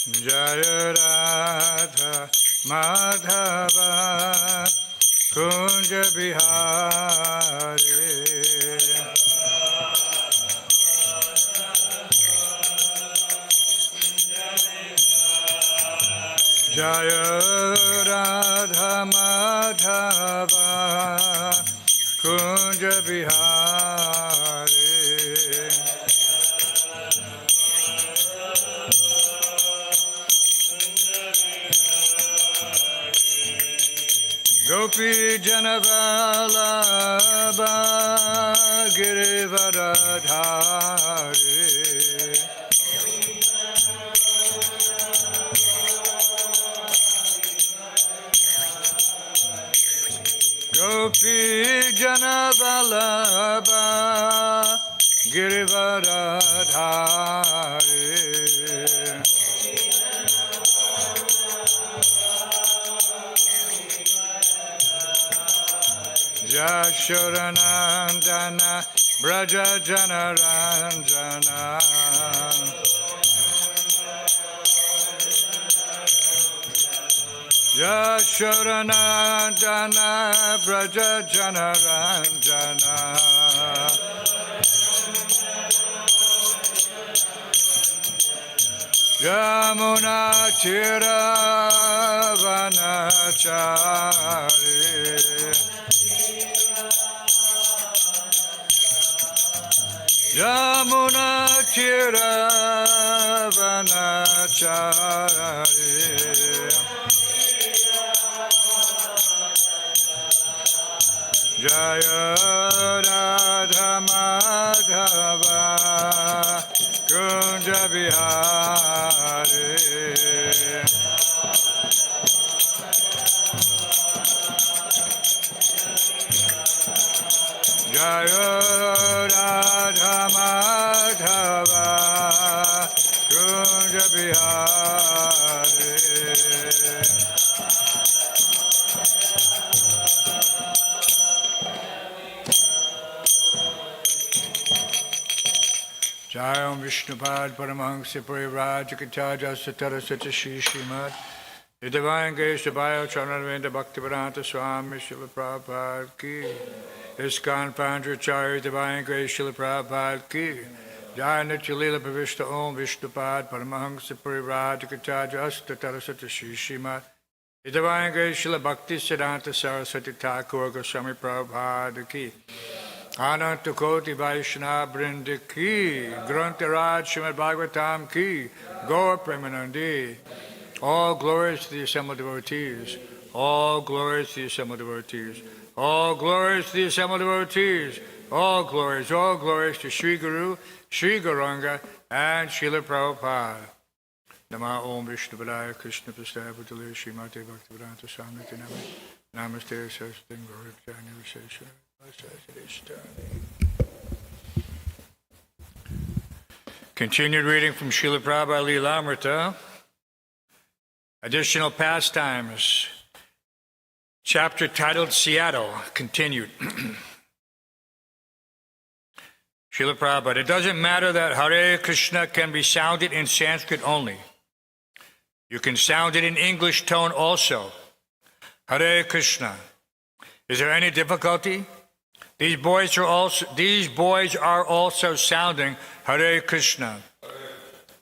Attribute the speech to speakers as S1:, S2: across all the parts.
S1: Jaya Radha Madhava Kunja Bihari. Jaya Radha Madhava Kunja Bihari. Gopi Janavalabha Girivaradhari. Gopi Janavalabha Girivaradhari. Yashodanandana Braja Janaranjana. Yashodanandana Braja Janaranjana. Yamuna Tira Vanachari. Yamuna Tira Vanachari. Jaya Radha Madhava Kunja Bihari. Jaya Radha Madhava Kunja Bihari. Ayaṁ Vishnupad Paramahansa Parivrajakachaja Satara Sata Shri Srimad The Divine Grace of Bhaya Charanavenda Bhaktivedanta Swami Srila Prabhupada Ki ISKCON Founder Acharya Divine Grace Srila Prabhupada Ki Jaya Nitya Leela Pravishta Om Vishnupad Paramahansa Parivrajakachaja Satara Sata Shri Srimad The Divine Grace Srila Bhakti Siddhanta Saraswati Thakur Goswami Prabhupada Ki Ananta Koti Vaishnava Brinda Ki, Grantharaj Srimad Bhagavatam Ki, Gaur Premanandi. All glories to the assembled devotees. All glories to the assembled devotees. All glories to the assembled devotees. All glories to Sri Guru, Sri Gauranga, and Srila Prabhupada. Nama Om Vishnu Padaya Krishna Prasthaya Bhutale Srimate Bhaktivedanta Swami Namaste Saraswati Gauri Jani Vishesha. Continued reading from Srila Prabhupada Leelamrita. Additional pastimes. Chapter titled Seattle, continued. Srila Prabhupada, it doesn't matter that Hare Krishna can be sounded in Sanskrit only. You can sound it in English tone also. Hare Krishna. Is there any difficulty? These boys are also sounding Hare Krishna.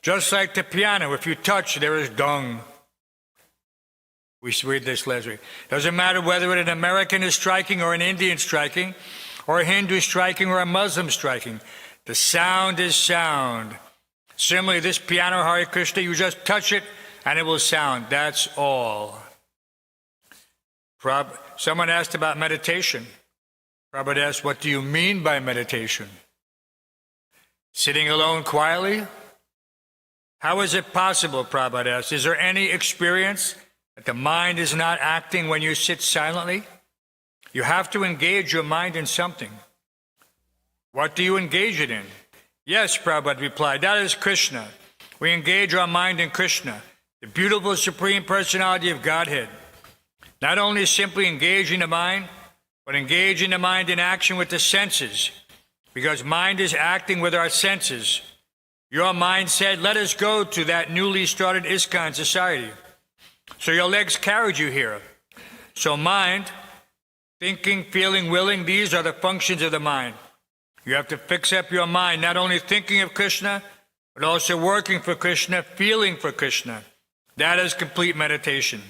S1: Just like the piano, if you touch, there is dung. We read this last week. Doesn't matter whether an American is striking or an Indian striking, or a Hindu striking or a Muslim striking. The sound is sound. Similarly, this piano, Hare Krishna, you just touch it and it will sound. That's all. Someone asked about meditation. Prabhupada asked, what do you mean by meditation? Sitting alone quietly? How is it possible, Prabhupada asked? Is there any experience that the mind is not acting when you sit silently? You have to engage your mind in something. What do you engage it in? Yes, Prabhupada replied, that is Krishna. We engage our mind in Krishna, the beautiful Supreme Personality of Godhead. Not only simply engaging the mind, but engaging the mind in action with the senses, because mind is acting with our senses. Your mind said, let us go to that newly started ISKCON society. So your legs carried you here. So mind, thinking, feeling, willing, these are the functions of the mind. You have to fix up your mind, not only thinking of Krishna, but also working for Krishna, feeling for Krishna. That is complete meditation.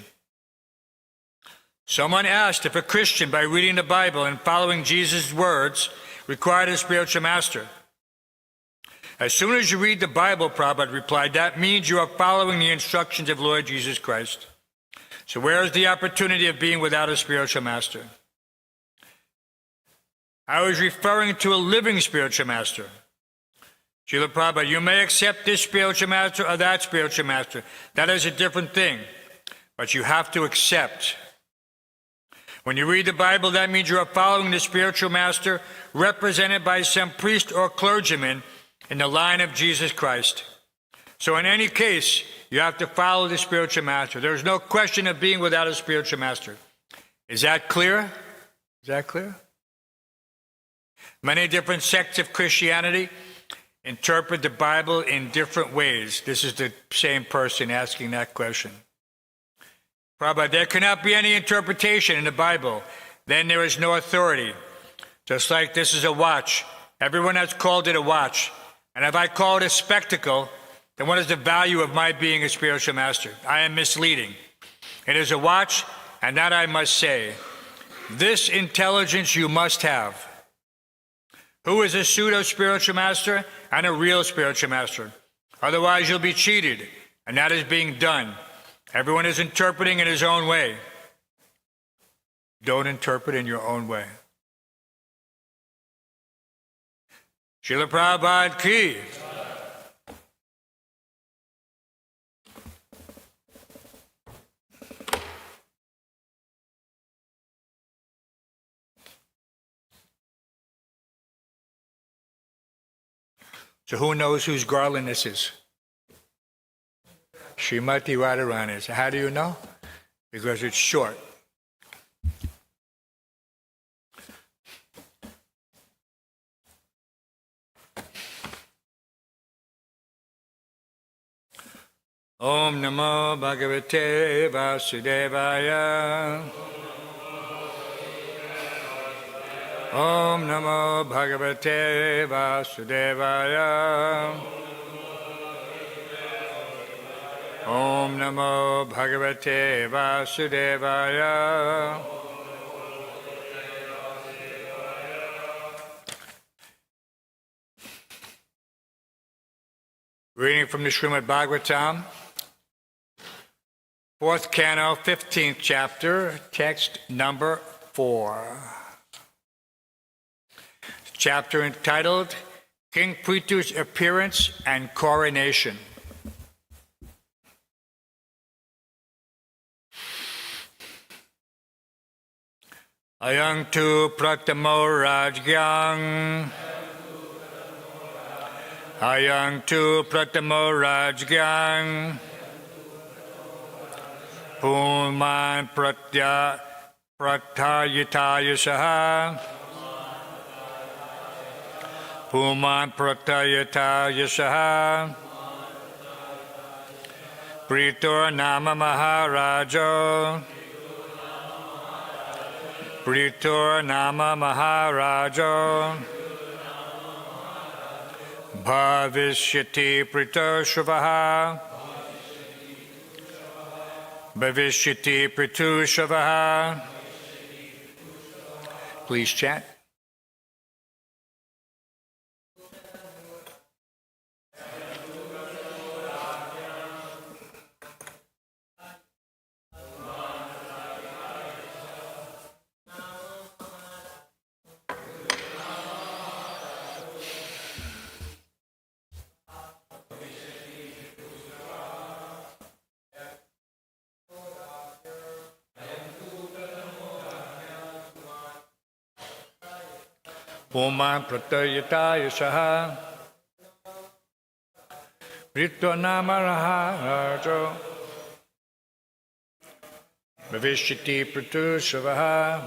S1: Someone asked if a Christian, by reading the Bible and following Jesus' words, required a spiritual master. As soon as you read the Bible, Prabhupada replied, that means you are following the instructions of Lord Jesus Christ. So where is the opportunity of being without a spiritual master? I was referring to a living spiritual master. Srila Prabhupada, you may accept this spiritual master or that spiritual master. That is a different thing. But you have to accept. When you read the Bible, that means you are following the spiritual master represented by some priest or clergyman in the line of Jesus Christ. So in any case, you have to follow the spiritual master. There is no question of being without a spiritual master. Is that clear? Is that clear? Many different sects of Christianity interpret the Bible in different ways. This is the same person asking that question. Prabhupada, there cannot be any interpretation in the Bible. Then there is no authority. Just like this is a watch. Everyone has called it a watch. And if I call it a spectacle, then what is the value of my being a spiritual master? I am misleading. It is a watch, and that I must say. This intelligence you must have. Who is a pseudo-spiritual master and a real spiritual master? Otherwise you'll be cheated, and that is being done. Everyone is interpreting in his own way. Don't interpret in your own way. Srila Prabhupada ki. So who knows whose garland this is? Srimati Radharani. So how do you know? Because it's short. Om Namo Bhagavate Vasudevaya. Om Namo Bhagavate Vasudevaya. Om Namo Bhagavate Vasudevaya. Reading from the Srimad Bhagavatam, 4th Canto, 15th chapter, text number 4. Chapter entitled, King Pṛthu's Appearance and Coronation. Ayaṁ tu prathamo rājñāṁ. Ayaṁ tu prathamo rājñāṁ. Pumān prathayitā yaśaḥ. Pumān prathayitā yaśaḥ. Pṛthur nāma mahārājo. Pṛthur nāma mahārājo. Bhaviṣyati pṛthu-śravāḥ. Bhaviṣyati pṛthu-śravāḥ. Please chant. Pumān prathayitā yaśaḥ. Pṛthur nāma mahārājo. Bhaviṣyati pṛthu-śravāḥ.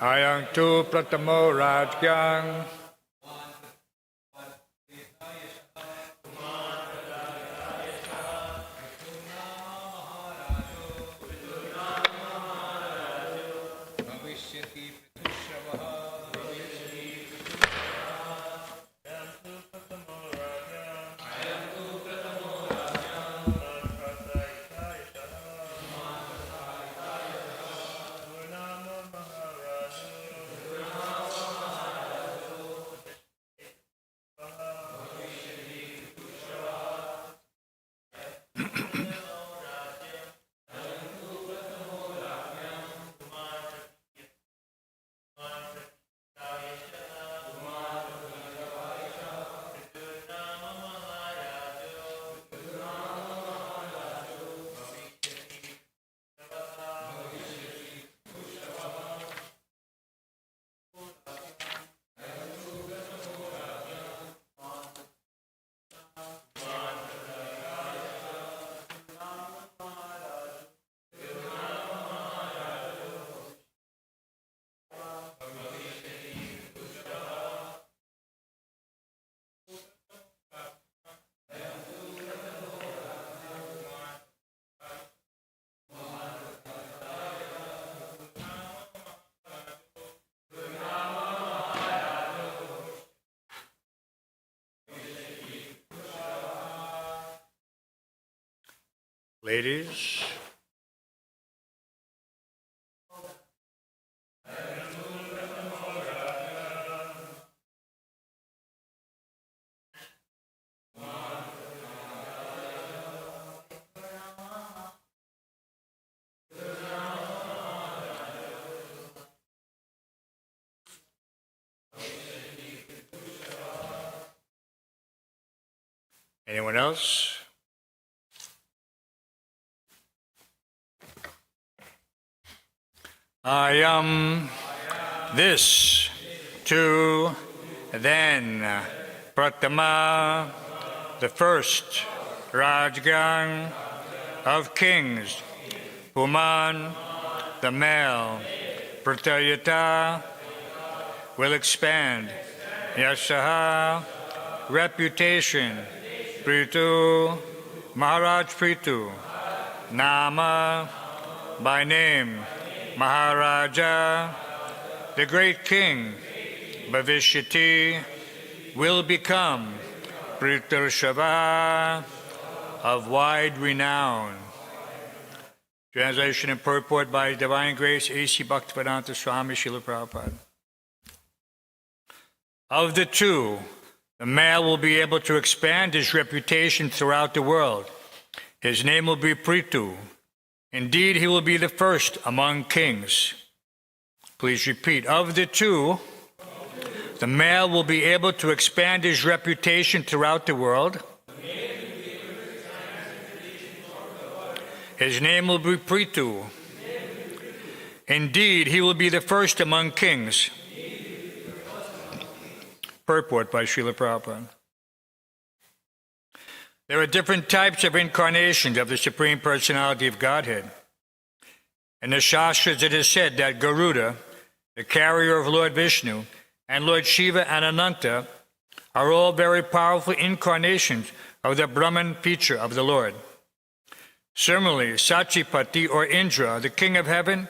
S1: Ayaṁ tu prathamo rājñāṁ. Ladies, anyone else? Ayaṁ, this, to, then, prathamo, the first, rājñāṁ, of kings, pumān, the male, prathayitā, will expand, yaśaḥ, reputation, pṛthur, mahārājo pṛthur, nāma, by name, mahārājo, the great king, bhaviṣyati, will become pṛthu-śravāḥ, of wide renown. Translation and purport by His Divine Grace, A.C. Bhaktivedanta Swami Srila Prabhupada. Of the two, the male will be able to expand his reputation throughout the world. His name will be pṛthur. Indeed, he will be the first among kings. Please repeat. Of the two, the male will be able to expand his reputation throughout the world. His name will be pṛthur. Indeed, he will be the first among kings. Purport by Srila Prabhupada. There are different types of incarnations of the Supreme Personality of Godhead. In the Shastras it is said that Garuda, the carrier of Lord Vishnu, and Lord Shiva and Ananta are all very powerful incarnations of the Brahman feature of the Lord. Similarly, Satyapati or Indra, the king of heaven,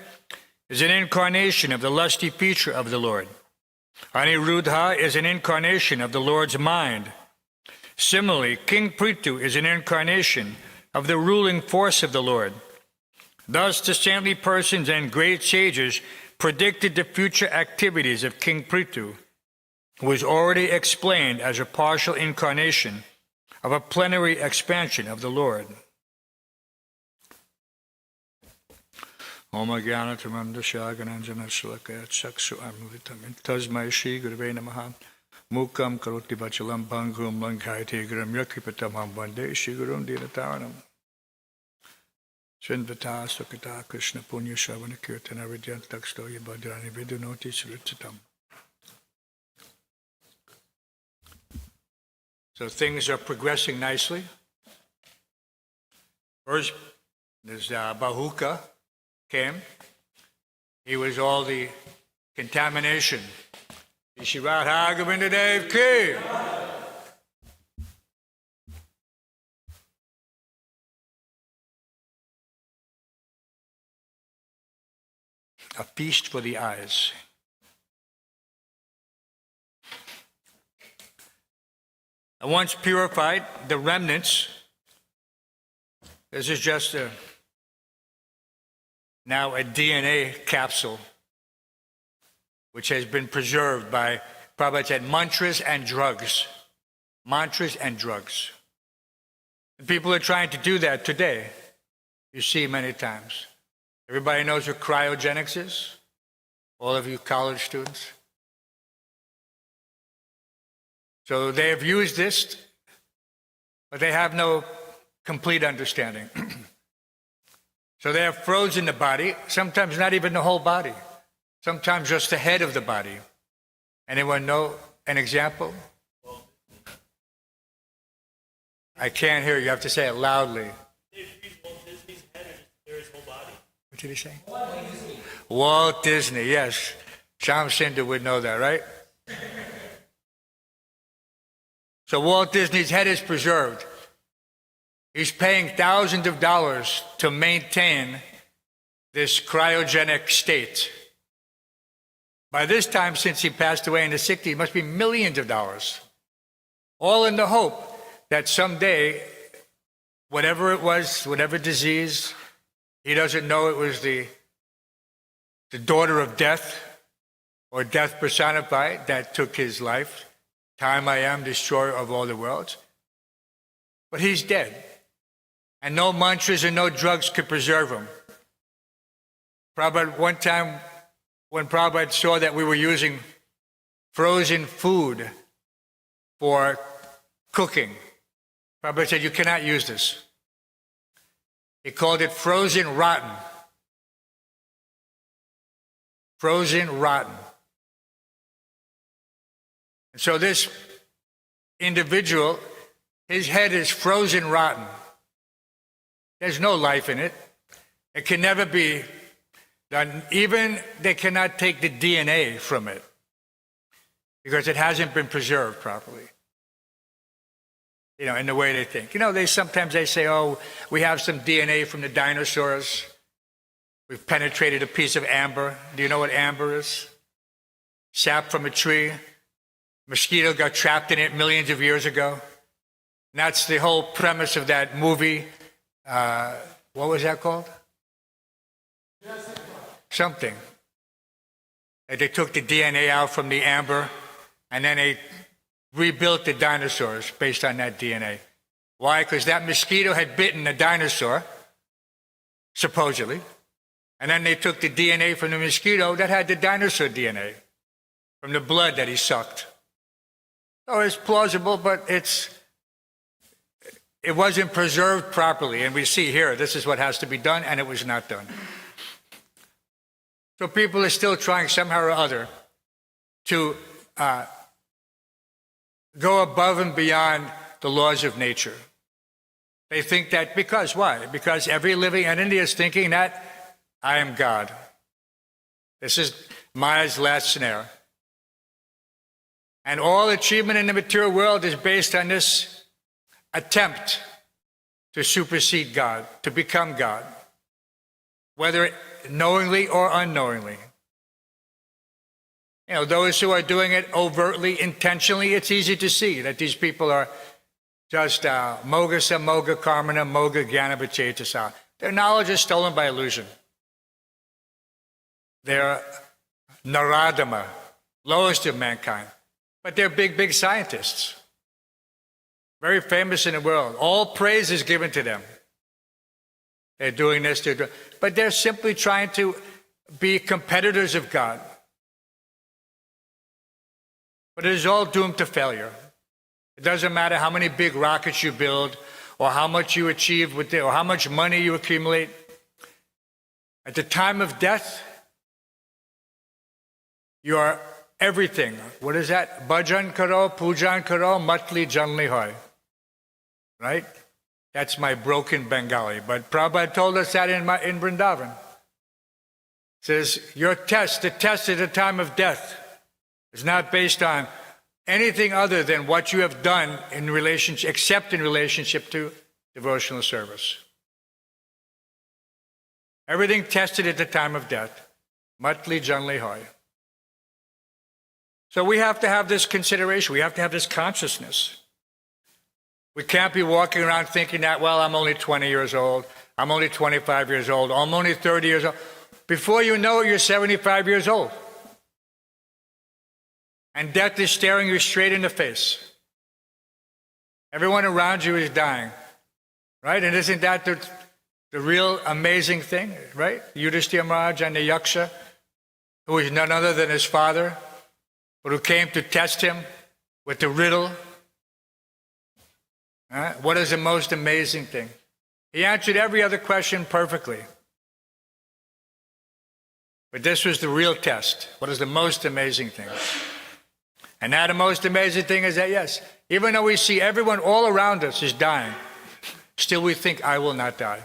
S1: is an incarnation of the lusty feature of the Lord. Aniruddha is an incarnation of the Lord's mind. Similarly, King Pṛthu is an incarnation of the ruling force of the Lord. Thus, the saintly persons and great sages predicted the future activities of King Pṛthu, who was already explained as a partial incarnation of a plenary expansion of the Lord. Om Jnana Tamandasya Gananjana Salakaya Chaksu Amritam Tasmai Shri Gurave Namaha Mukam Karoti Vachalam Bangum Lankayate Gram Yakipatamam Vande Shri Gurum Dinataranam Svinvata Sukata Krishna Punya Shavana Kirtana Vidyant Taksto Yabhadrani Vidunoti Srutsatam. So things are progressing nicely. First, there's Bahuka came. He was all the contamination. Shivāḥ Govinda Dev Ki. A feast for the eyes. And once purified, the remnants, this is just now a DNA capsule, which has been preserved by, Prabhupada said, mantras and drugs. Mantras and drugs. And people are trying to do that today. You see many times. Everybody knows what cryogenics is? All of you college students? So they have used this, but they have no complete understanding. So they have frozen the body, sometimes not even the whole body, sometimes just the head of the body. Anyone know an example? I can't hear you. You have to say it loudly.
S2: Walt Disney's head or his whole body.
S1: What did he say? Walt Disney, yes. Shyam Sundar would know that, right? So Walt Disney's head is preserved. He's paying thousands of dollars to maintain this cryogenic state. By this time, since he passed away in the 60s, it must be millions of dollars. All in the hope that someday, whatever it was, whatever disease, he doesn't know it was the daughter of death, or death personified, that took his life. Time ayaṁ, destroyer of all the worlds. But he's dead. And no mantras and no drugs could preserve him. Prabhupada, one time, when Prabhupada saw that we were using frozen food for cooking, Prabhupada said, you cannot use this. He called it frozen rotten. Frozen rotten. And so this individual, his head is frozen rotten. There's no life in it. It can never be done. Even they cannot take the DNA from it because it hasn't been preserved properly. You know, in the way they think. You know, sometimes they say, oh, we have some DNA from the dinosaurs. We've penetrated a piece of amber. Do you know what amber is? Sap from a tree. Mosquito got trapped in it millions of years ago. And that's the whole premise of that movie. What was that called? Something. They took the DNA out from the amber, and then they rebuilt the dinosaurs based on that DNA. Why? Because that mosquito had bitten a dinosaur, supposedly, and then they took the DNA from the mosquito that had the dinosaur DNA, from the blood that he sucked. So it's plausible, but it wasn't preserved properly. And we see here, this is what has to be done, and it was not done. So people are still trying somehow or other to go above and beyond the laws of nature. They think that because, why? Because every living entity is thinking that I am God. This is Maya's last snare. And all achievement in the material world is based on this attempt to supersede God, to become God, whether knowingly or unknowingly. You know, those who are doing it overtly, intentionally, it's easy to see that these people are just mogasa, moga karmana, moga jnana vicetasa. Their knowledge is stolen by illusion. They're naradama, lowest of mankind. But they're big, big scientists. Very famous in the world. All praise is given to them. They're doing this, but they're simply trying to be competitors of God. But it is all doomed to failure. It doesn't matter how many big rockets you build, or how much you achieve with it, or how much money you accumulate. At the time of death, you are everything. What is that? Bhajan karo, pujan karo, matli janli hoy. Right? That's my broken Bengali. But Prabhupada told us that in Vrindavan. It says, the test at the time of death is not based on anything other than what you have done in relationship, except in relationship to devotional service. Everything tested at the time of death. Matli janli hoy. So we have to have this consideration. We have to have this consciousness. We can't be walking around thinking that, well, I'm only 20 years old. I'm only 25 years old. I'm only 30 years old. Before you know it, you're 75 years old. And death is staring you straight in the face. Everyone around you is dying. Right? And isn't that the real amazing thing, right? Yudhishthira Maharaj and the yaksha, who is none other than his father, but who came to test him with the riddle. What is the most amazing thing? He answered every other question perfectly. But this was the real test. What is the most amazing thing? And now the most amazing thing is that, yes, even though we see everyone all around us is dying, still we think, I will not die.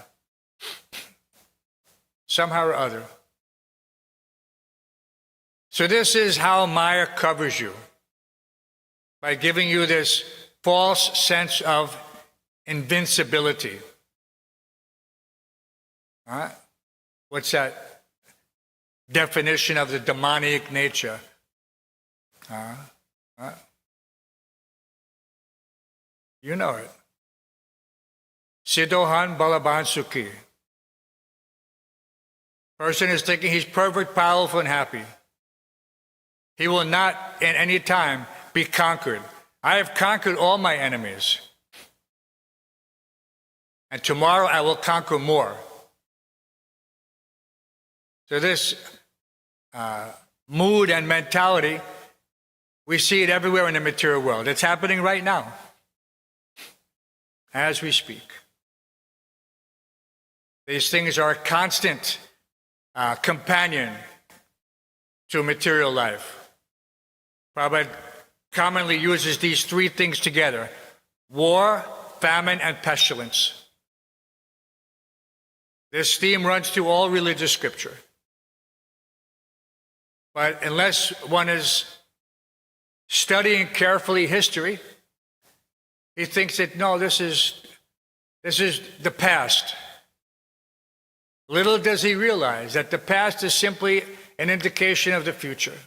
S1: Somehow or other. So this is how Maya covers you. By giving you this false sense of invincibility. What's that definition of the demonic nature? You know it. Siddhohan Balaban Sukhi. Person is thinking he's perfect, powerful, and happy. He will not in any time be conquered. I have conquered all my enemies. And tomorrow I will conquer more. So this mood and mentality, we see it everywhere in the material world. It's happening right now, as we speak. These things are a constant companion to material life. Prabhupada commonly uses these three things together: war, famine, and pestilence. This theme runs through all religious scripture. But unless one is studying carefully history, he thinks that, no, this is the past. Little does he realize that the past is simply an indication of the future.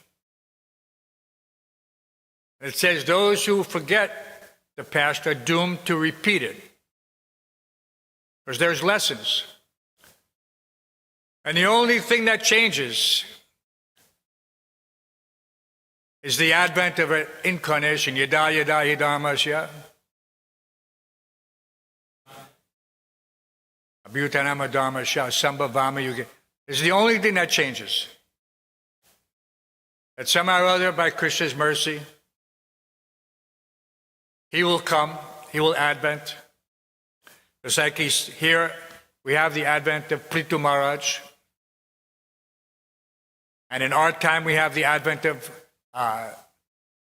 S1: It says those who forget the past are doomed to repeat it, because there's lessons. And the only thing that changes is the advent of an incarnation. Yada yada hidamasya. Abhutanama dharmasya sambhavama yuga. This is the only thing that changes. That somehow or other, by Krishna's mercy, he will come, he will advent. Just like he's here, we have the advent of Pṛthu Maharaj. And in our time, we have the advent of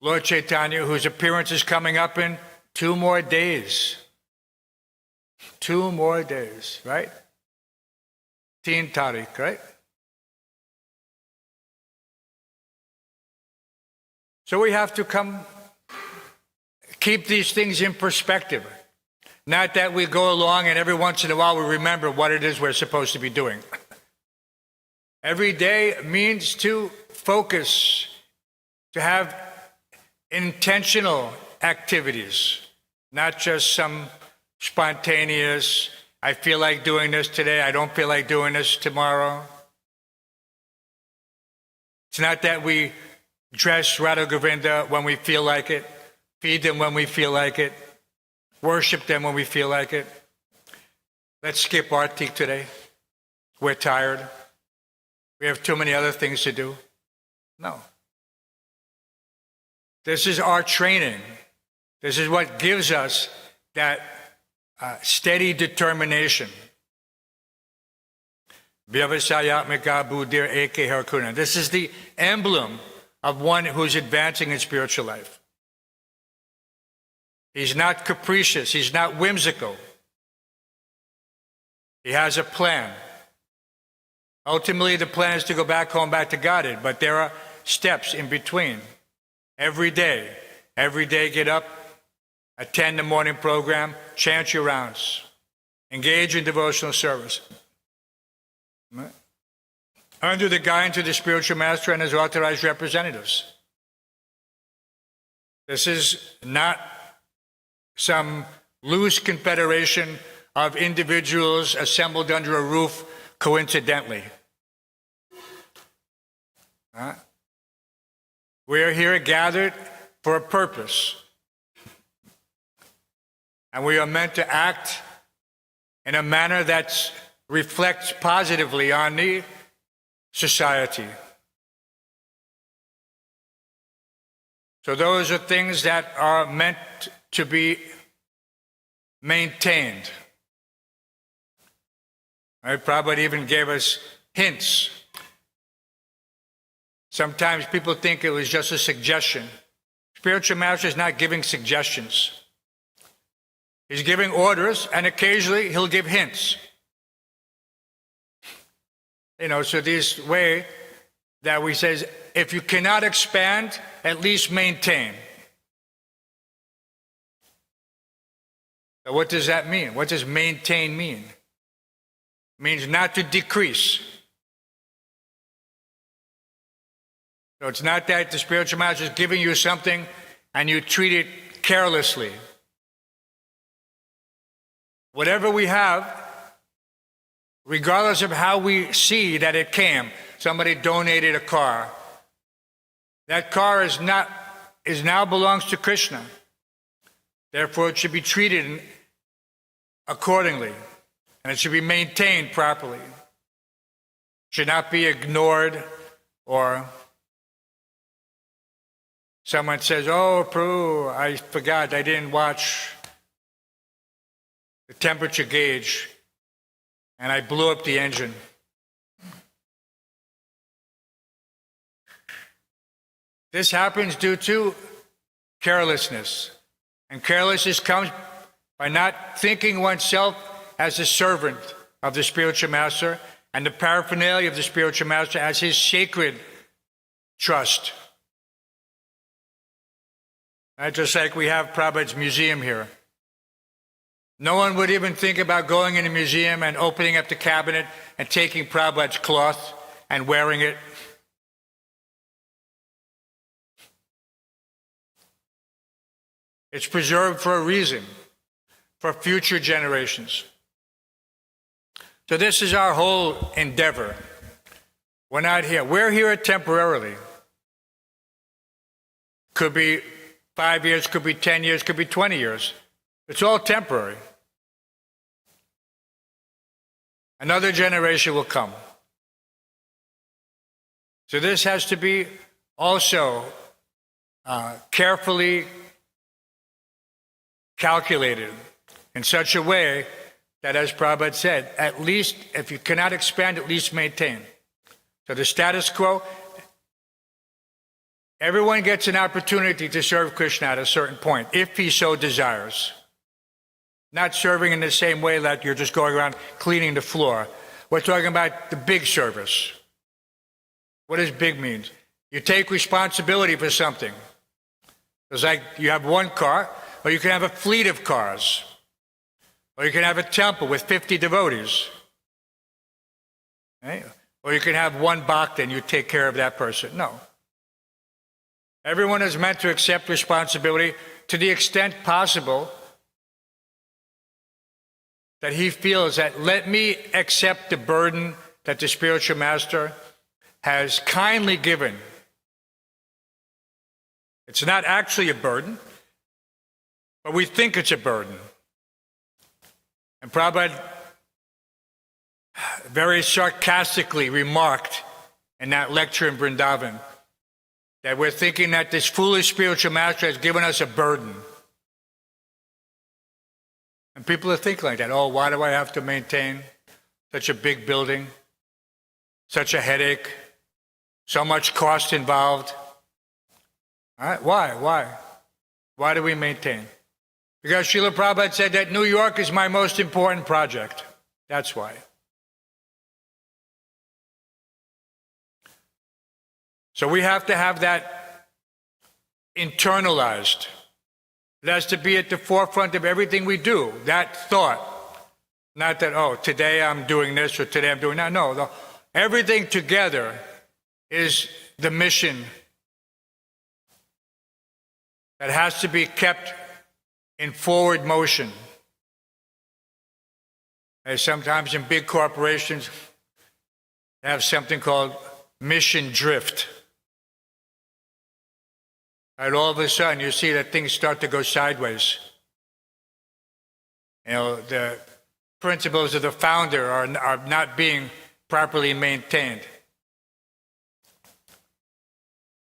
S1: Lord Chaitanya, whose appearance is coming up in 2 more days. 2 more days, right? 3 Tariq, right? So we have to keep these things in perspective. Not that we go along and every once in a while we remember what it is we're supposed to be doing. Every day means to focus, to have intentional activities, not just some spontaneous, I feel like doing this today, I don't feel like doing this tomorrow. It's not that we dress Radha Govinda when we feel like it, feed them when we feel like it, worship them when we feel like it. Let's skip Artik today. We're tired. We have too many other things to do. No. This is our training. This is what gives us that steady determination. Bhaviṣyati buddhir eke harkuna. This is the emblem of one who's advancing in spiritual life. He's not capricious. He's not whimsical. He has a plan. Ultimately, the plan is to go back home, back to Godhead, but there are steps in between. Every day get up, attend the morning program, chant your rounds, engage in devotional service. Under the guidance of the spiritual master and his authorized representatives. This is not some loose confederation of individuals assembled under a roof coincidentally. We are here gathered for a purpose. And we are meant to act in a manner that reflects positively on the society. So those are things that are meant to be maintained. Right? Prabhupada even gave us hints. Sometimes people think it was just a suggestion. Spiritual master is not giving suggestions. He's giving orders, and occasionally he'll give hints. So this way that we say, if you cannot expand, at least maintain. So what does that mean? What does maintain mean? It means not to decrease. So it's not that the spiritual master is giving you something and you treat it carelessly. Whatever we have, regardless of how we see that it came, somebody donated a car. That car is now belongs to Krishna. Therefore, it should be treated accordingly, and it should be maintained properly. It should not be ignored, or someone says, "Oh, Pṛthu, I forgot, I didn't watch the temperature gauge, and I blew up the engine." This happens due to carelessness. And carelessness comes by not thinking oneself as a servant of the spiritual master and the paraphernalia of the spiritual master as his sacred trust. Just like we have Prabhupada's museum here. No one would even think about going in a museum and opening up the cabinet and taking Prabhupada's cloth and wearing it. It's preserved for a reason, for future generations. So this is our whole endeavor. We're not here. We're here temporarily. Could be 5 years, could be 10 years, could be 20 years. It's all temporary. Another generation will come. So this has to be also carefully calculated in such a way that, as Prabhupada said, at least, if you cannot expand, at least maintain. So the status quo, everyone gets an opportunity to serve Krishna at a certain point, if he so desires. Not serving in the same way that you're just going around cleaning the floor. We're talking about the big service. What does big mean? You take responsibility for something. It's like you have one car, or you can have a fleet of cars. Or you can have a temple with 50 devotees. Right? Or you can have one bhakta and you take care of that person. No. Everyone is meant to accept responsibility to the extent possible that he feels that, let me accept the burden that the spiritual master has kindly given. It's not actually a burden, but we think it's a burden. And Prabhupada very sarcastically remarked in that lecture in Vrindavan that we're thinking that this foolish spiritual master has given us a burden. And people are thinking like that. Oh, why do I have to maintain such a big building, such a headache, so much cost involved? All right, why? Why do we maintain? Because Srila Prabhupada said that New York is my most important project. That's why. So we have to have that internalized. It has to be at the forefront of everything we do, that thought. Not that, oh, today I'm doing this or today I'm doing that. No, everything together is the mission that has to be kept in forward motion. And sometimes in big corporations, they have something called mission drift. And all of a sudden, you see that things start to go sideways. You know, principles of the founder are not being properly maintained.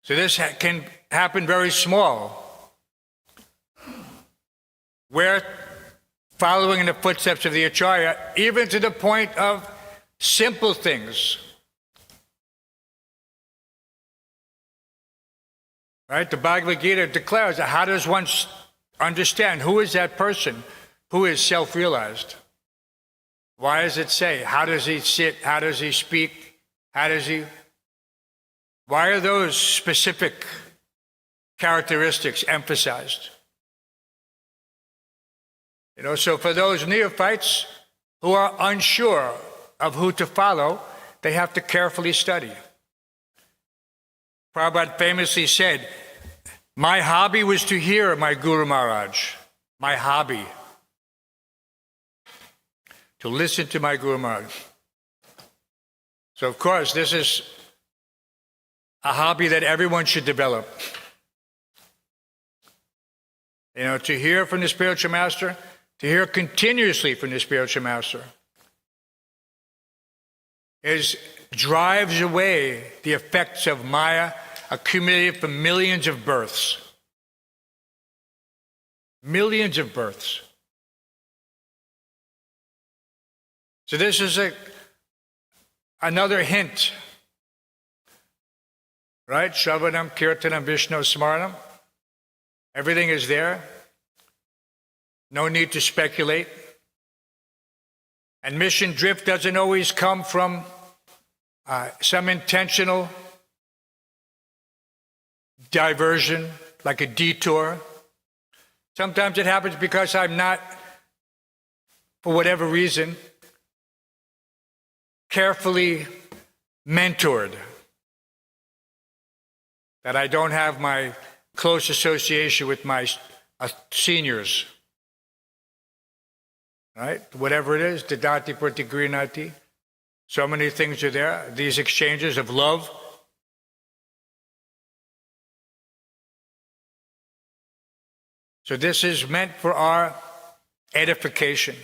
S1: So this can happen very small. We're following in the footsteps of the Acharya, even to the point of simple things. Right? The Bhagavad Gita declares that how does one understand who is that person who is self-realized? Why does it say, how does he sit, how does he speak, why are those specific characteristics emphasized? So for those neophytes who are unsure of who to follow, they have to carefully study. Prabhupada famously said, my hobby was to hear my Guru Maharaj. My hobby. To listen to my Guru Maharaj. So of course, this is a hobby that everyone should develop. To hear from the spiritual master, to hear continuously from the spiritual master, drives away the effects of Maya accumulated from millions of births. Millions of births. So this is another hint, right? Shravanam, Kirtanam, Vishnu, Smaranam. Everything is there. No need to speculate. And mission drift doesn't always come from some intentional diversion, like a detour. Sometimes it happens because I'm not, for whatever reason, carefully mentored. That I don't have my close association with my seniors. Right? Whatever it is, Didati Pratigrinati. So many things are there. These exchanges of love. So this is meant for our edification.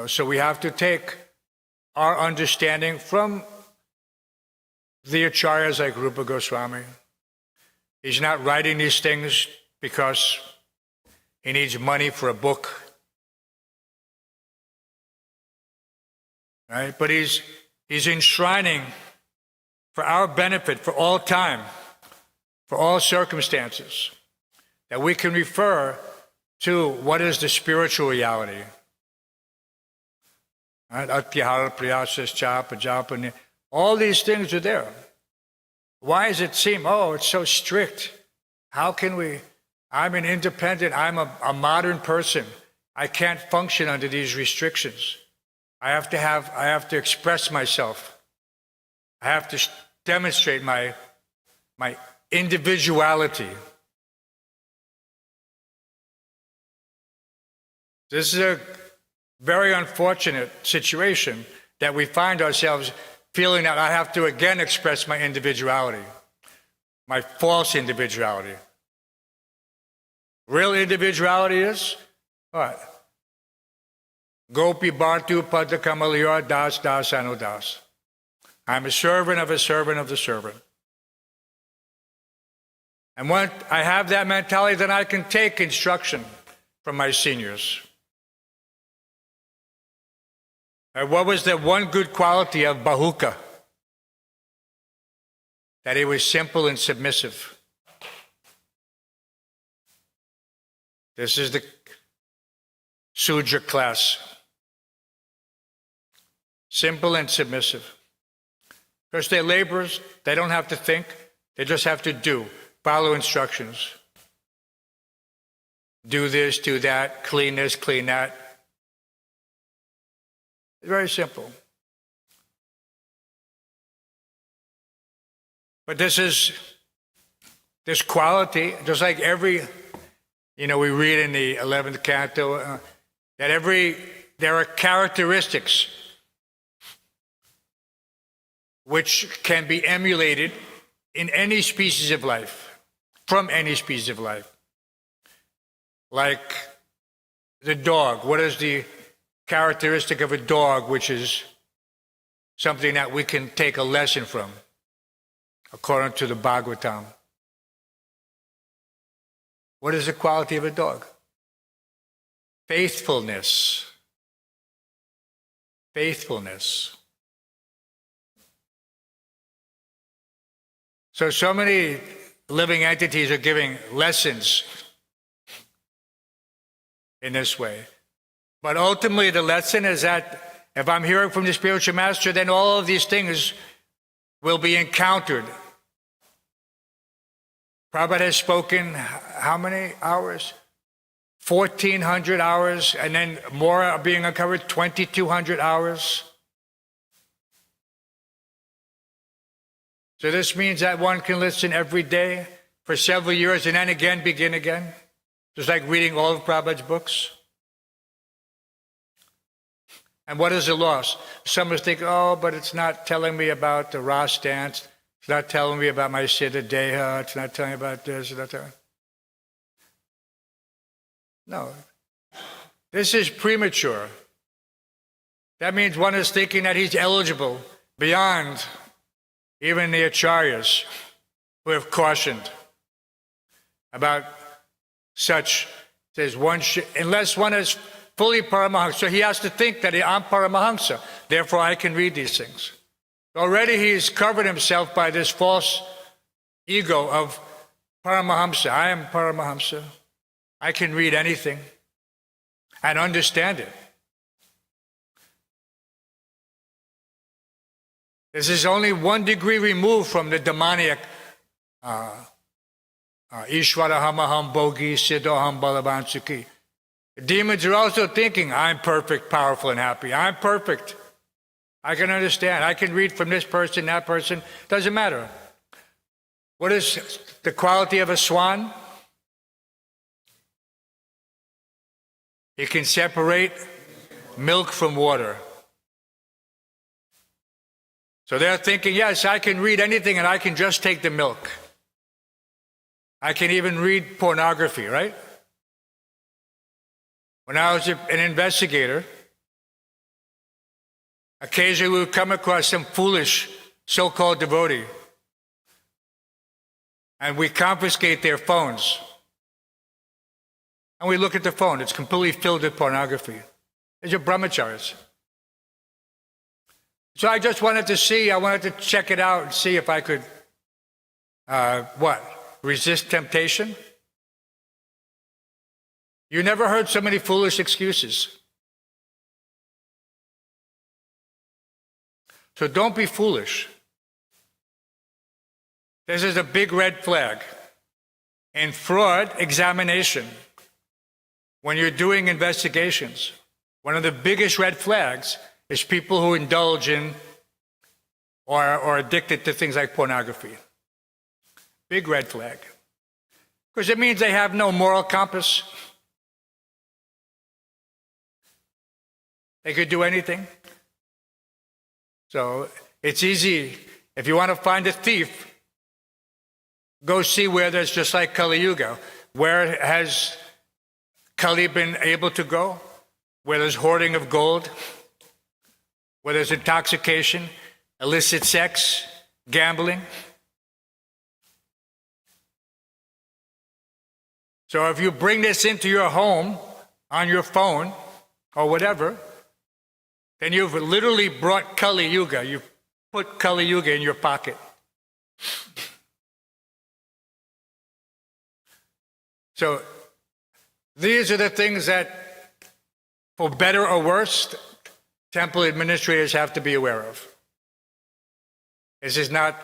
S1: So we have to take our understanding from the acharyas like Rupa Goswami. He's not writing these things because he needs money for a book. Right? But he's enshrining for our benefit, for all time, for all circumstances, that we can refer to what is the spiritual reality. Right? Atyahara, priyasas, japa, japa, all these things are there. Why does it seem, it's so strict? How can we? I'm an independent, I'm a modern person. I can't function under these restrictions. I have to express myself. I have to demonstrate my individuality. This is a very unfortunate situation that we find ourselves feeling that I have to again express my individuality, my false individuality. Real individuality is what? Gopi Bhartu Pada Kamaliyar Das Das Anudas. I'm a servant of the servant. And when I have that mentality, then I can take instruction from my seniors. And what was the one good quality of Bahuka? That he was simple and submissive. This is the Sudra class. Simple and submissive. Because they're laborers, they don't have to think, they just have to do, follow instructions. Do this, do that, clean this, clean that. It's very simple. But this quality, just like every, we read in the 11th canto, that there are characteristics which can be emulated in any species of life, from any species of life. Like the dog. What is the characteristic of a dog, which is something that we can take a lesson from, according to the Bhagavatam? What is the quality of a dog? Faithfulness. Faithfulness. So many living entities are giving lessons in this way. But ultimately the lesson is that if I'm hearing from the spiritual master, then all of these things will be encountered. Prabhupada has spoken how many hours? 1,400 hours, and then more are being uncovered, 2,200 hours. So this means that one can listen every day for several years and then again begin again. Just like reading all of Prabhupada's books. And what is the loss? Some of us think, oh, but it's not telling me about the Ras dance. It's not telling me about my Siddha Deha. It's not telling me about this. It's not telling. No. This is premature. That means one is thinking that he's eligible beyond even the acharyas who have cautioned about such. Says one should, unless one is fully Paramahansa, so he has to think that I'm Paramahansa, therefore I can read these things. Already he's covered himself by this false ego of Paramahamsa. I am Paramahamsa. I can read anything and understand it. This is only 1 degree removed from the demoniac Ishwaraham Bogi Siddhaham Balavan Sukhi. Demons are also thinking, I'm perfect, powerful, and happy. I'm perfect. I can understand. I can read from this person, that person. Doesn't matter. What is the quality of a swan? He can separate milk from water. So they're thinking, yes, I can read anything and I can just take the milk. I can even read pornography, right? When I was an investigator, occasionally we would come across some foolish so-called devotee, and we confiscate their phones. And we look at the phone, it's completely filled with pornography. These are brahmacharis. So I just wanted to check it out and see if I could, resist temptation? You never heard so many foolish excuses. So don't be foolish. This is a big red flag. In fraud examination, when you're doing investigations, one of the biggest red flags is people who indulge in or are addicted to things like pornography. Big red flag. Because it means they have no moral compass. They could do anything. So it's easy. If you want to find a thief, go see where there's, just like Kali Yuga. Where has Kali been able to go? Where there's hoarding of gold, where there's intoxication, illicit sex, gambling. So if you bring this into your home, on your phone, or whatever, then you've literally brought Kali Yuga. You've put Kali Yuga in your pocket. So these are the things that, for better or worse, temple administrators have to be aware of. This is not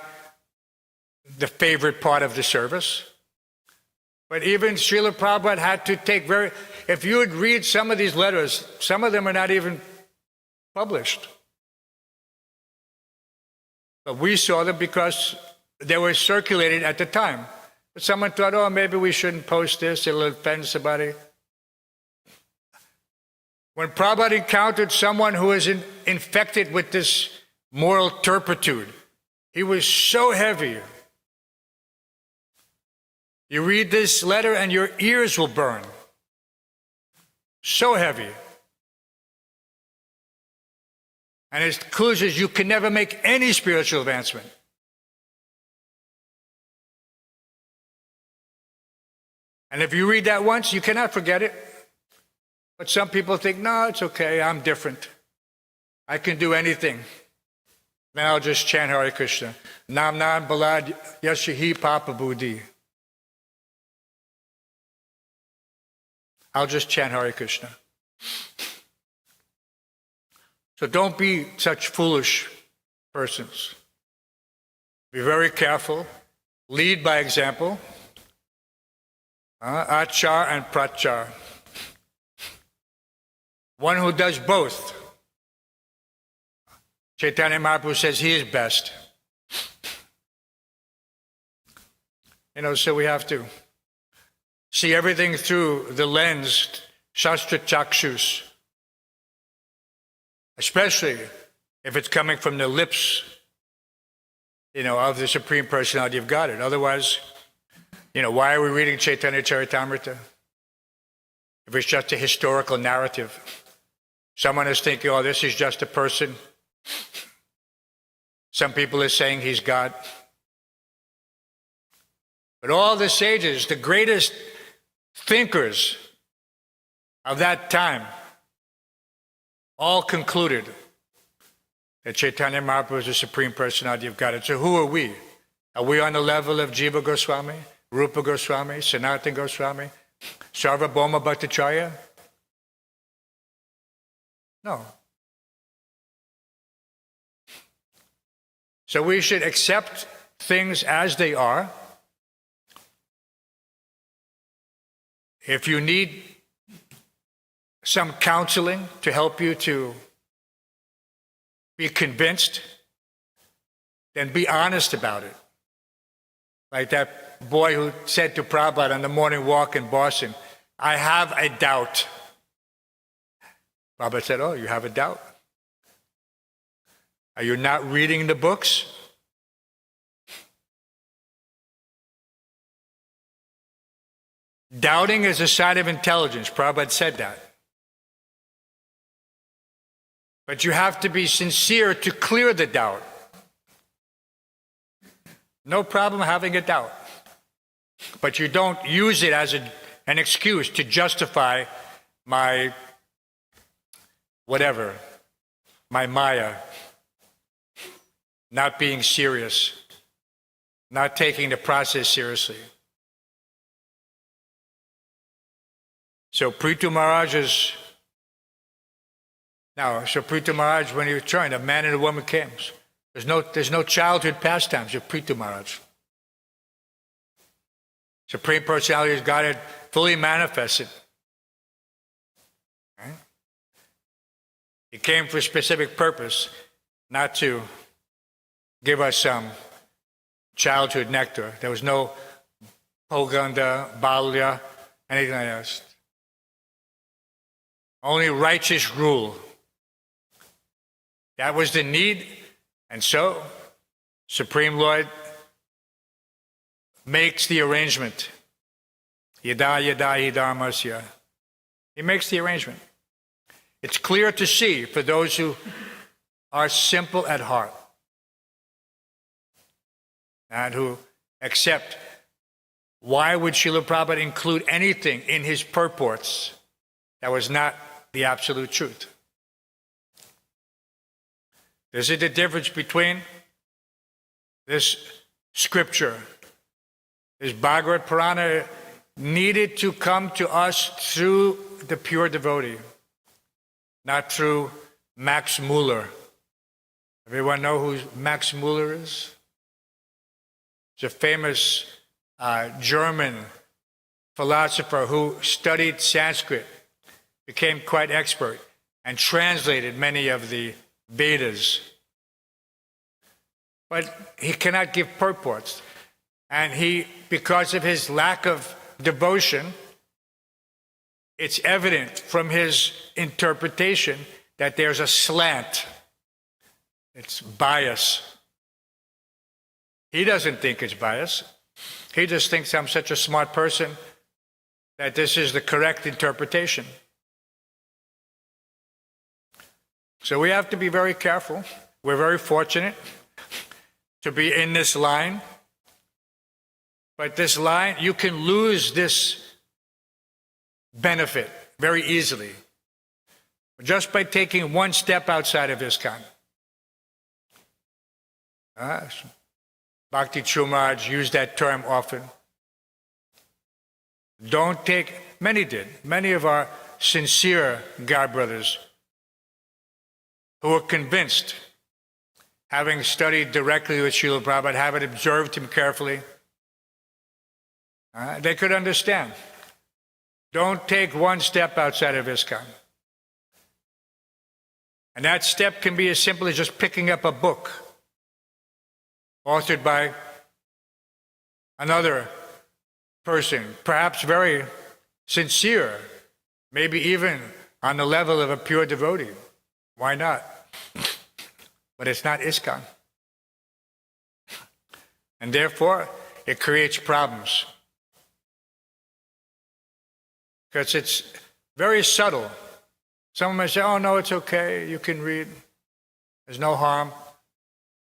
S1: the favorite part of the service. But even Srila Prabhupada had to take if you would read some of these letters, some of them are not even published. But we saw them because they were circulated at the time. But someone thought, oh, maybe we shouldn't post this, it'll offend somebody. When Prabhupada encountered someone who was infected with this moral turpitude, he was so heavy. You read this letter and your ears will burn. So heavy. And his conclusion is you can never make any spiritual advancement. And if you read that once, you cannot forget it. But some people think, no, it's okay, I'm different. I can do anything. Then I'll just chant Hare Krishna. Nam nam balad yaśaḥ papa buddhi. I'll just chant Hare Krishna. So don't be such foolish persons. Be very careful. Lead by example. Achar and prathur. One who does both. Chaitanya Mahaprabhu says he is best. So we have to see everything through the lens, Shastra Chakshus. Especially if it's coming from the lips, of the Supreme Personality of Godhead. Otherwise, why are we reading Chaitanya Charitamrita? If it's just a historical narrative. Someone is thinking, oh, this is just a person. Some people are saying he's God. But all the sages, the greatest thinkers of that time, all concluded that Chaitanya Mahaprabhu is the Supreme Personality of Godhead. So who are we? Are we on the level of Jiva Goswami, Rupa Goswami, Sanatana Goswami, Sarvabhauma Bhattacharya? No. So we should accept things as they are. If you need some counseling to help you to be convinced, then be honest about it. Like that boy who said to Prabhupada on the morning walk in Boston, I have a doubt. Prabhupada said, oh, you have a doubt? Are you not reading the books? Doubting is a sign of intelligence. Prabhupada said that. But you have to be sincere to clear the doubt. No problem having a doubt. But you don't use it as an excuse to justify my whatever, my Maya, not being serious, not taking the process seriously. So Pṛthu Maharaj, when he was trying, a man and a woman came. There's no childhood pastimes of Pṛthu Maharaj. Supreme Personality of Godhead fully manifested. Right? He came for a specific purpose, not to give us some childhood nectar. There was no Poganda, Balya, anything like that. Only righteous rule. That was the need, and so Supreme Lord makes the arrangement. Yada yada hi dharmasya. He makes the arrangement. It's clear to see for those who are simple at heart and who accept. Why would Srila Prabhupada include anything in his purports that was not the absolute truth? This is the difference between this scripture. This Bhagavad Purana needed to come to us through the pure devotee, not through Max Muller. Everyone know who Max Muller is? He's a famous German philosopher who studied Sanskrit, became quite expert, and translated many of the Vedas. But he cannot give purports. And he, because of his lack of devotion, it's evident from his interpretation that there's a slant. It's bias. He doesn't think it's bias. He just thinks I'm such a smart person that this is the correct interpretation. So we have to be very careful. We're very fortunate to be in this line. But this line, you can lose this benefit very easily just by taking one step outside of ISKCON. Bhakti Chumraj used that term often. Don't take, many did, many of our sincere God brothers who were convinced, having studied directly with Srila Prabhupada, having observed him carefully, they could understand. Don't take one step outside of ISKCON. And that step can be as simple as just picking up a book authored by another person, perhaps very sincere, maybe even on the level of a pure devotee. Why not? But it's not ISKCON. And therefore, it creates problems. Because it's very subtle. Someone may say, oh, no, it's okay, you can read. There's no harm.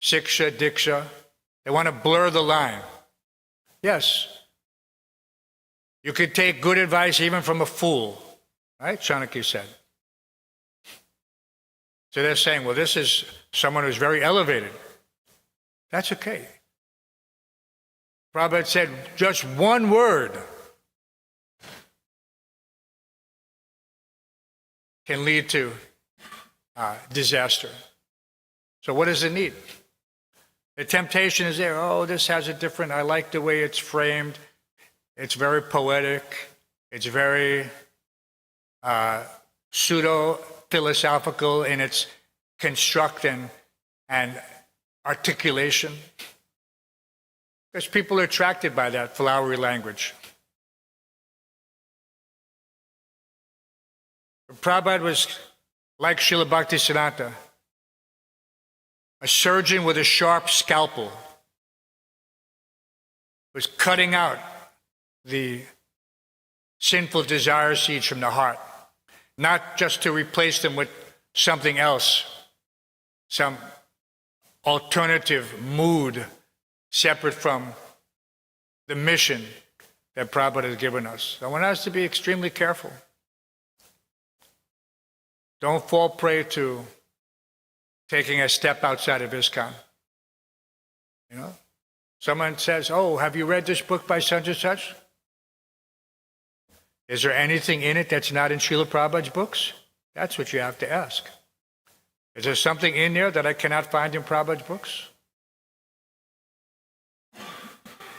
S1: Siksha, diksha. They want to blur the line. Yes. You could take good advice even from a fool, right? Chanakya said. So they're saying, well, this is someone who's very elevated. That's okay. Prabhupada said, just one word can lead to disaster. So what does it need? The temptation is there. Oh, this has a different, I like the way it's framed. It's very poetic. It's very pseudo-philosophical in its construct and articulation. Because people are attracted by that flowery language. Prabhupada was like Srila Bhaktisiddhanta, a surgeon with a sharp scalpel, was cutting out the sinful desire seeds from the heart, not just to replace them with something else, some alternative mood separate from the mission that Prabhupada has given us. So one has to be extremely careful. Don't fall prey to taking a step outside of ISKCON. You know? Someone says, oh, have you read this book by such and such? Is there anything in it that's not in Srila Prabhupada's books? That's what you have to ask. Is there something in there that I cannot find in Prabhupada's books?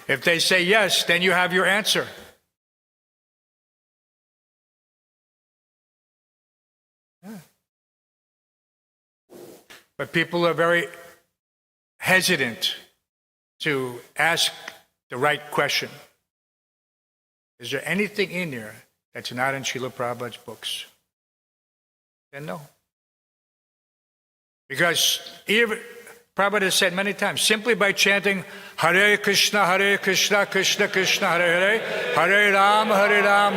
S1: If they say yes, then you have your answer. Yeah. But people are very hesitant to ask the right question. Is there anything in there that's not in Srila Prabhupada's books? Then no. Because even Prabhupada has said many times, simply by chanting Hare Krishna, Krishna Krishna, Hare Hare, Hare Ram,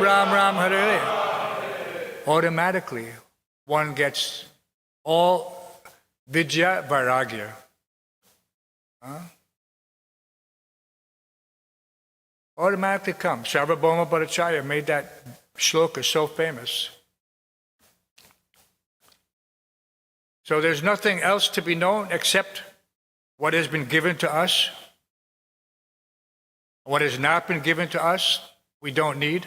S1: Ram Ram, Hare Hare, automatically one gets all vidya vairagya. Automatically comes. Sarvabhauma Bhattacharya made that shloka so famous. So there's nothing else to be known except what has been given to us. What has not been given to us, we don't need.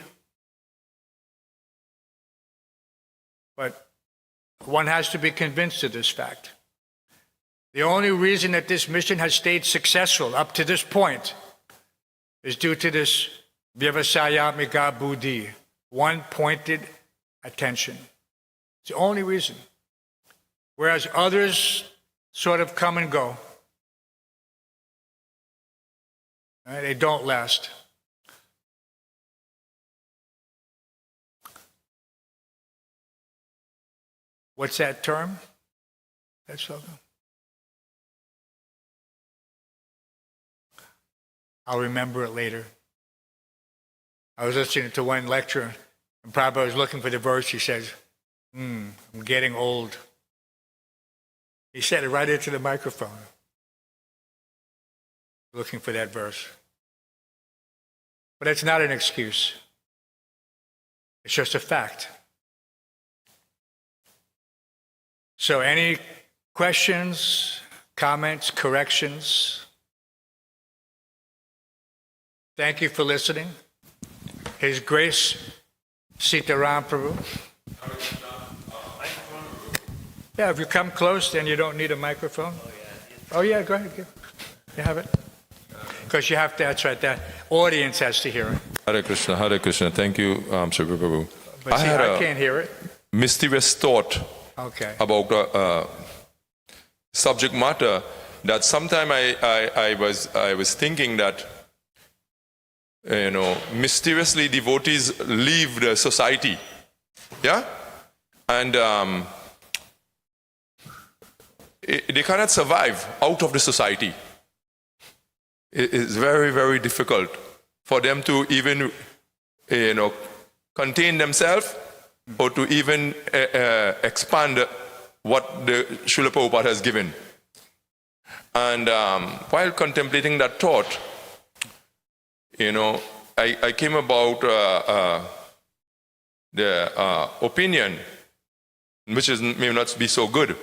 S1: But one has to be convinced of this fact. The only reason that this mission has stayed successful up to this point is due to this bhaviṣyati buddhi, one-pointed attention. It's the only reason. Whereas others sort of come and go. Right? They don't last. What's that term? That's so good. I'll remember it later. I was listening to one lecture, and Prabhupada was looking for the verse. He says, I'm getting old. He said it right into the microphone. Looking for that verse. But it's not an excuse. It's just a fact. So any questions, comments, corrections? Thank you for listening. His Grace Sitaram Prabhu. Yeah, if you come close, then you don't need a microphone. Oh yeah, go ahead. You have it. Because you have to, that's right, that audience has to hear it.
S3: Hare Krishna, thank you, Sri Prabhu.
S1: But see, I can't hear it.
S3: Mysterious thought about subject matter that sometime I was thinking that, mysteriously devotees leave the society, yeah, and they cannot survive out of the society. It's very, very difficult for them to even, contain themselves or to even expand what the Srila Prabhupada has given. And while contemplating that thought, I came about the opinion, which may not be so good,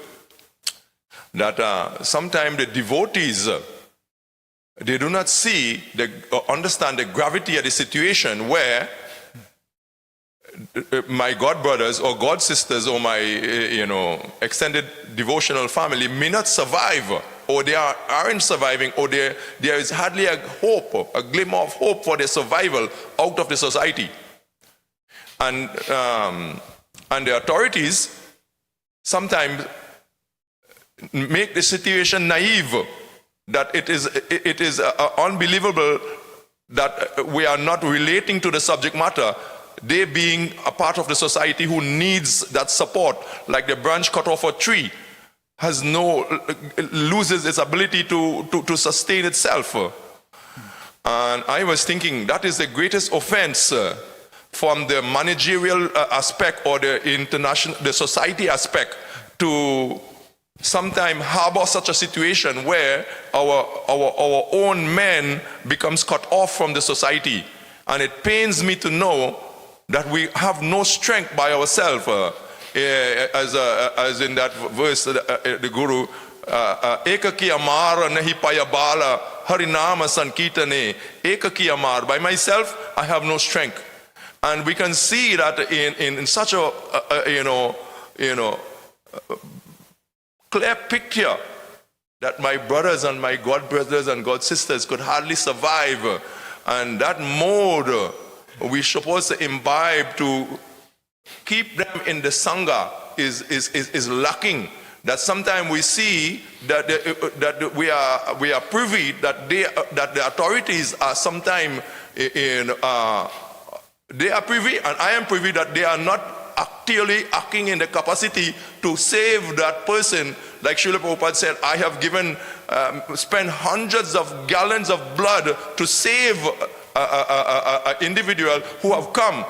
S3: that sometimes the devotees, they do not see, understand the gravity of the situation where my god brothers or god sisters or my extended devotional family may not survive, or they aren't surviving, or there is hardly a hope, a glimmer of hope for their survival out of the society. And the authorities sometimes make the situation naive, that it is unbelievable that we are not relating to the subject matter, they being a part of the society who needs that support, like the branch cut off a tree loses its ability to sustain itself. And I was thinking that is the greatest offense from the managerial aspect or the society aspect, to sometimes harbor such a situation where our own men becomes cut off from the society. And it pains me to know that we have no strength by ourselves, as in that verse, the Guru, ekaki amar nahi paya bala harinama sankitane, ekaki amar, by myself I have no strength. And we can see that in such a clear picture that my brothers and my god brothers and god sisters could hardly survive, and that mode we're supposed to imbibe to keep them in the sangha is lacking. That sometimes we see that we are privy that the authorities are sometimes they are privy, and I am privy that they are not actively acting in the capacity to save that person. Like Srila Prabhupada said, I have spent hundreds of gallons of blood to save an individual who have come.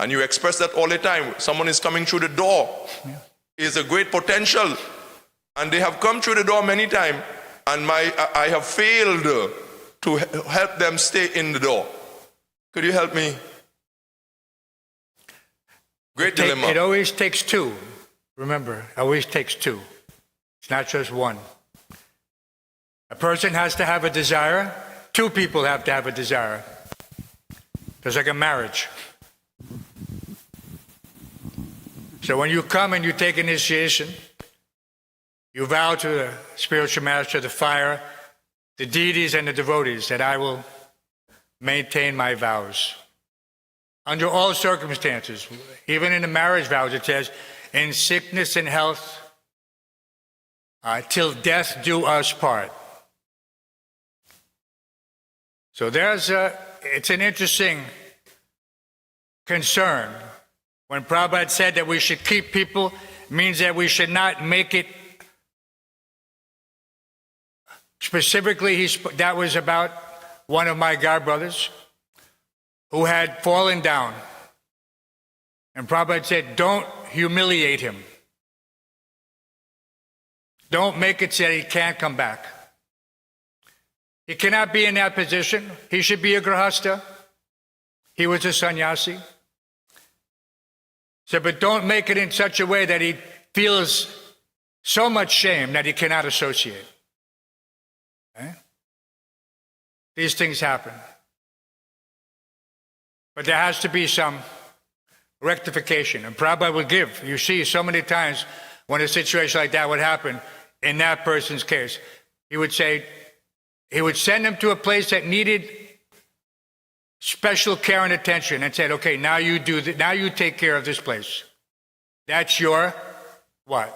S3: And you express that all the time. Someone is coming through the door. Is a great potential. And they have come through the door many times. And I have failed to help them stay in the door. Could you help me? Great dilemma.
S1: It always takes two. Remember, it always takes two. It's not just one. A person has to have a desire. Two people have to have a desire. It's like a marriage. So when you come and you take initiation, you vow to the spiritual master, the fire, the deities and the devotees, that I will maintain my vows. Under all circumstances, even in the marriage vows, it says, in sickness and health, till death do us part. So it's an interesting concern. When Prabhupada said that we should keep people, means that we should not make it. Specifically, that was about one of my god brothers who had fallen down. And Prabhupada said, don't humiliate him. Don't make it so that he can't come back. He cannot be in that position. He should be a grahasta. He was a sannyasi. So, but don't make it in such a way that he feels so much shame that he cannot associate. Okay? These things happen. But there has to be some rectification. And Prabhupada would give. You see so many times when a situation like that would happen in that person's case, he would say, he would send them to a place that needed special care and attention and said, okay, now you do now you take care of this place. That's your what?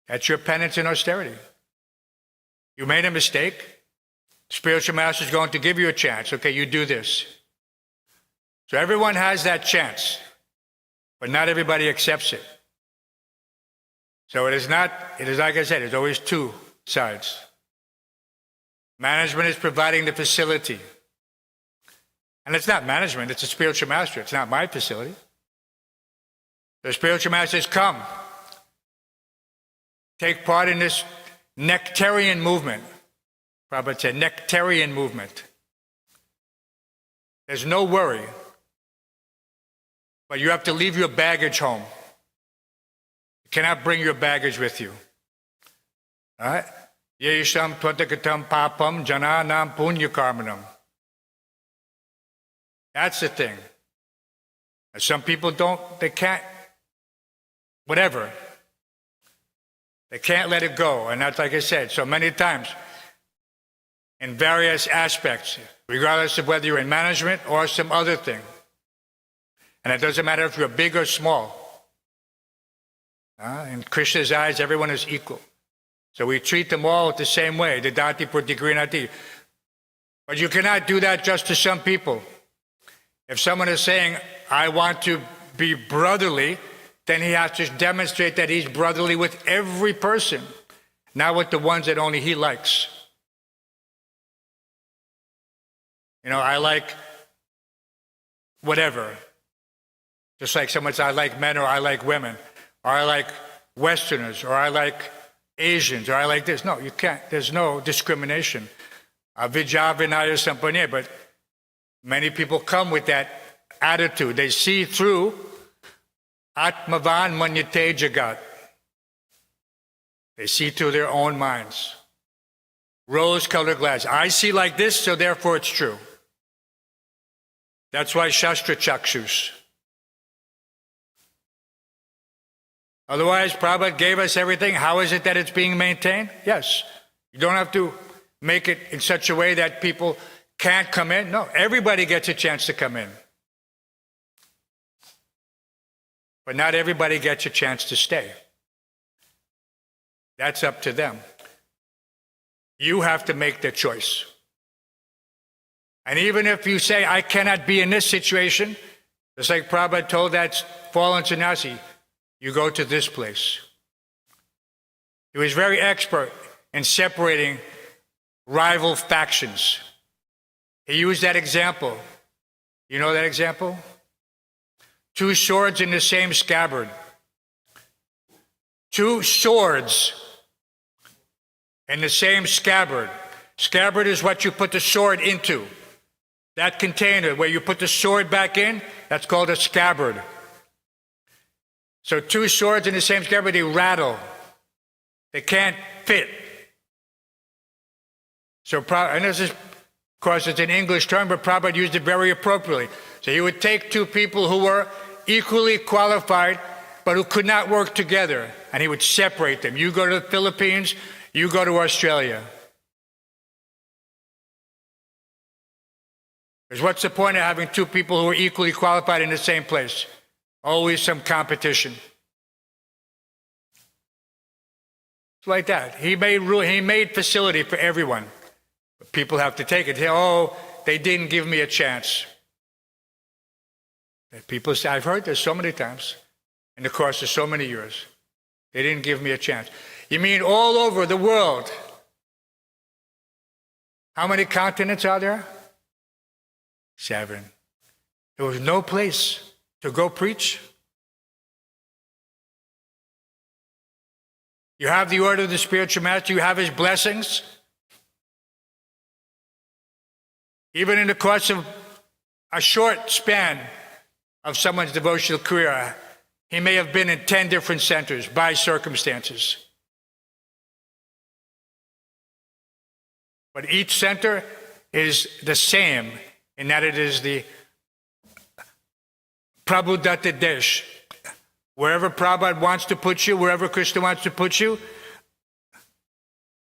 S1: That's your penance and austerity. You made a mistake. Spiritual master is going to give you a chance. Okay, you do this. So everyone has that chance, but not everybody accepts it. So it is like I said, it's always two sides. Management is providing the facility. And it's not management, it's a spiritual master. It's not my facility. The spiritual master says, come, take part in this nectarian movement. Prabhupada said, nectarian movement. There's no worry. But you have to leave your baggage home. You cannot bring your baggage with you. All right? Yesham tvantakatam papam jananam punya karmanam. That's the thing. And some people they can't, whatever. They can't let it go. And that's like I said, so many times, in various aspects, regardless of whether you're in management or some other thing. And it doesn't matter if you're big or small. In Krishna's eyes, everyone is equal. So we treat them all the same way, Dadati Pratigrinati. But you cannot do that just to some people. If someone is saying, I want to be brotherly, then he has to demonstrate that he's brotherly with every person, not with the ones that only he likes. You know, I like whatever. Just like someone says, I like men, or I like women, or I like Westerners, or I like Asians, or I like this. No, you can't. There's no discrimination. Avijja vinaya sampanye, but many people come with that attitude. They see through atmavan manyate jagat. They see through their own minds. Rose-colored glass. I see like this, so therefore it's true. That's why Shastra Chakshus. Otherwise, Prabhupada gave us everything. How is it that it's being maintained? Yes. You don't have to make it in such a way that people can't come in. No, everybody gets a chance to come in. But not everybody gets a chance to stay. That's up to them. You have to make the choice. And even if you say, I cannot be in this situation, just like Prabhupada told that fallen sannyasi, you go to this place. He was very expert in separating rival factions. He used that example. You know that example? Two swords in the same scabbard. Two swords in the same scabbard. Scabbard is what you put the sword into. That container where you put the sword back in, that's called a scabbard. So two swords in the same scabbard, they rattle. They can't fit. So, and this is, of course, it's an English term, but Prabhupada used it very appropriately. So he would take two people who were equally qualified, but who could not work together, and he would separate them. You go to the Philippines, you go to Australia. Because what's the point of having two people who are equally qualified in the same place? Always some competition. It's like that. He made facility for everyone. But people have to take it. Oh, they didn't give me a chance. People say, I've heard this so many times in the course of so many years. They didn't give me a chance. You mean all over the world? How many continents are there? 7. There was no place to go preach. You have the order of the spiritual master, you have his blessings. Even in the course of a short span of someone's devotional career, he may have been in 10 different centers by circumstances. But each center is the same in that it is the Prabhudatta Desh. Wherever Prabhupada wants to put you, wherever Krishna wants to put you,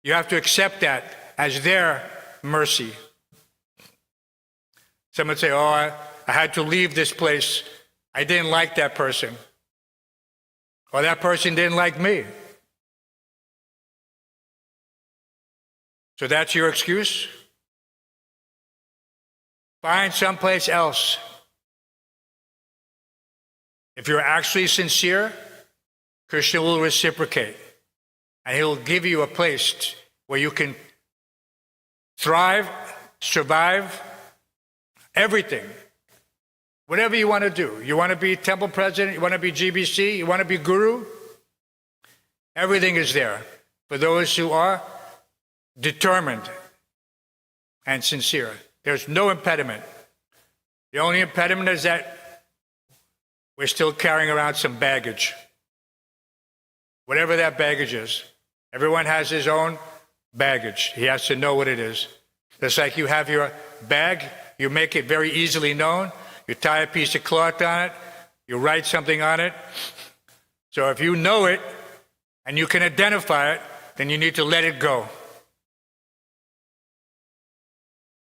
S1: you have to accept that as their mercy. Someone say, oh, I had to leave this place. I didn't like that person. Or that person didn't like me. So that's your excuse? Find someplace else. If you're actually sincere, Krishna will reciprocate. And he'll give you a place where you can thrive, survive, everything. Whatever you want to do. You want to be temple president, you want to be GBC, you want to be guru, everything is there for those who are determined and sincere. There's no impediment. The only impediment is that we're still carrying around some baggage. Whatever that baggage is. Everyone has his own baggage. He has to know what it is. Just like you have your bag, you make it very easily known. You tie a piece of cloth on it. You write something on it. So if you know it and you can identify it, then you need to let it go.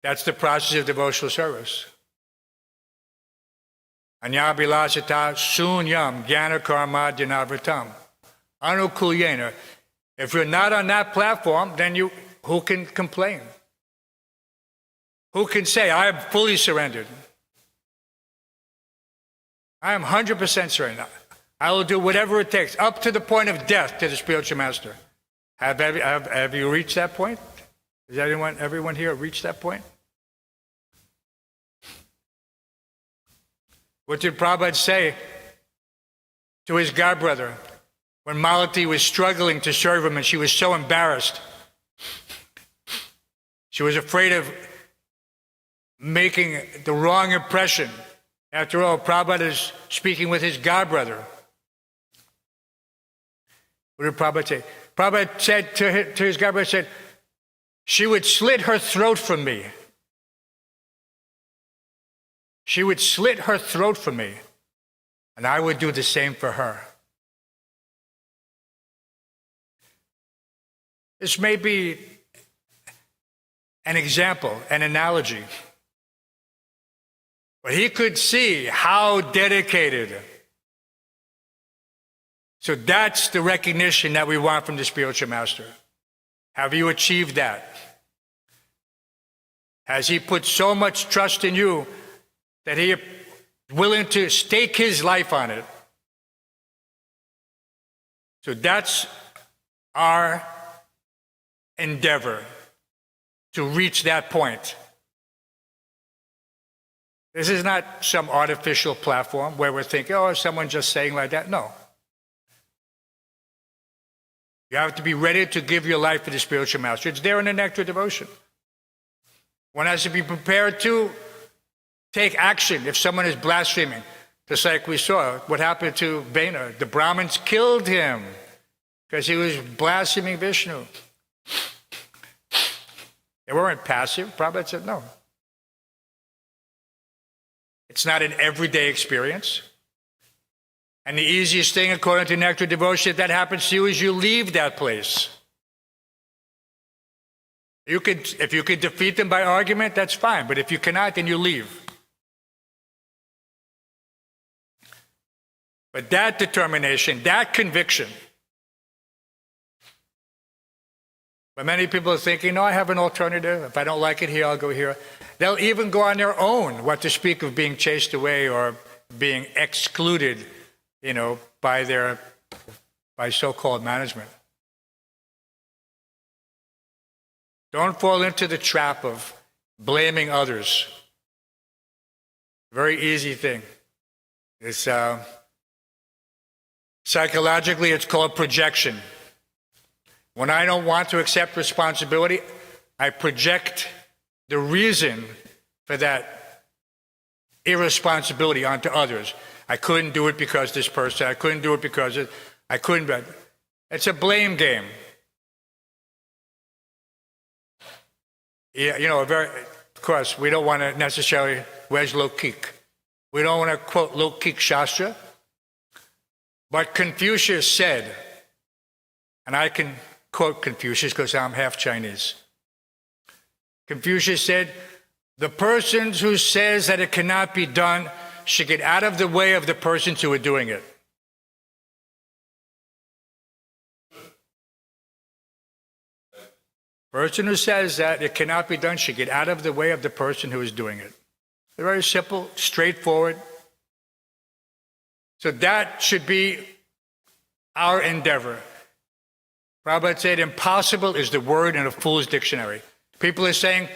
S1: That's the process of devotional service. Anyabhilasata sunyam jnana karma dhinavritam. Anukulyena. If you're not on that platform, then who can complain? Who can say, I am fully surrendered? I am 100% surrendered. I will do whatever it takes, up to the point of death, to the spiritual master. Have you reached that point? Has everyone here reached that point? What did Prabhupada say to his godbrother when Malati was struggling to serve him and she was so embarrassed? She was afraid of making the wrong impression. After all, Prabhupada is speaking with his godbrother. What did Prabhupada say? Prabhupada said to his godbrother, said, she would slit her throat for me. She would slit her throat for me, and I would do the same for her. This may be an example, an analogy, but he could see how dedicated. So that's the recognition that we want from the spiritual master. Have you achieved that? Has he put so much trust in you that he is willing to stake his life on it? So that's our endeavor, to reach that point. This is not some artificial platform where we're thinking, oh, is someone just saying like that? No. You have to be ready to give your life to the spiritual master. It's there in the nectar of devotion. One has to be prepared to take action if someone is blaspheming. Just like we saw what happened to Vena. The Brahmins killed him because he was blaspheming Vishnu. They weren't passive. Prabhupada said no. It's not an everyday experience. And the easiest thing, according to nectar of devotion, if that happens to you, is you leave that place. If you could defeat them by argument, that's fine. But if you cannot, then you leave. But that determination, that conviction, but many people are thinking, no, I have an alternative. If I don't like it here, I'll go here. They'll even go on their own, what to speak of being chased away or being excluded, by so-called management. Don't fall into the trap of blaming others. Very easy thing. It's psychologically, it's called projection. When I don't want to accept responsibility, I project the reason for that irresponsibility onto others. I couldn't do it because this person, I couldn't do it because I couldn't. It's a blame game. Yeah, of course, we don't want to necessarily, where's Lokik? We don't want to quote Lokik Shastra, but Confucius said, and I can quote Confucius because I'm half Chinese. Confucius said, the person who says that it cannot be done should get out of the way of the persons who are doing it. Person who says that it cannot be done should get out of the way of the person who is doing it. They're very simple, straightforward. So that should be our endeavor. Prabhupada said, impossible is the word in a fool's dictionary. People said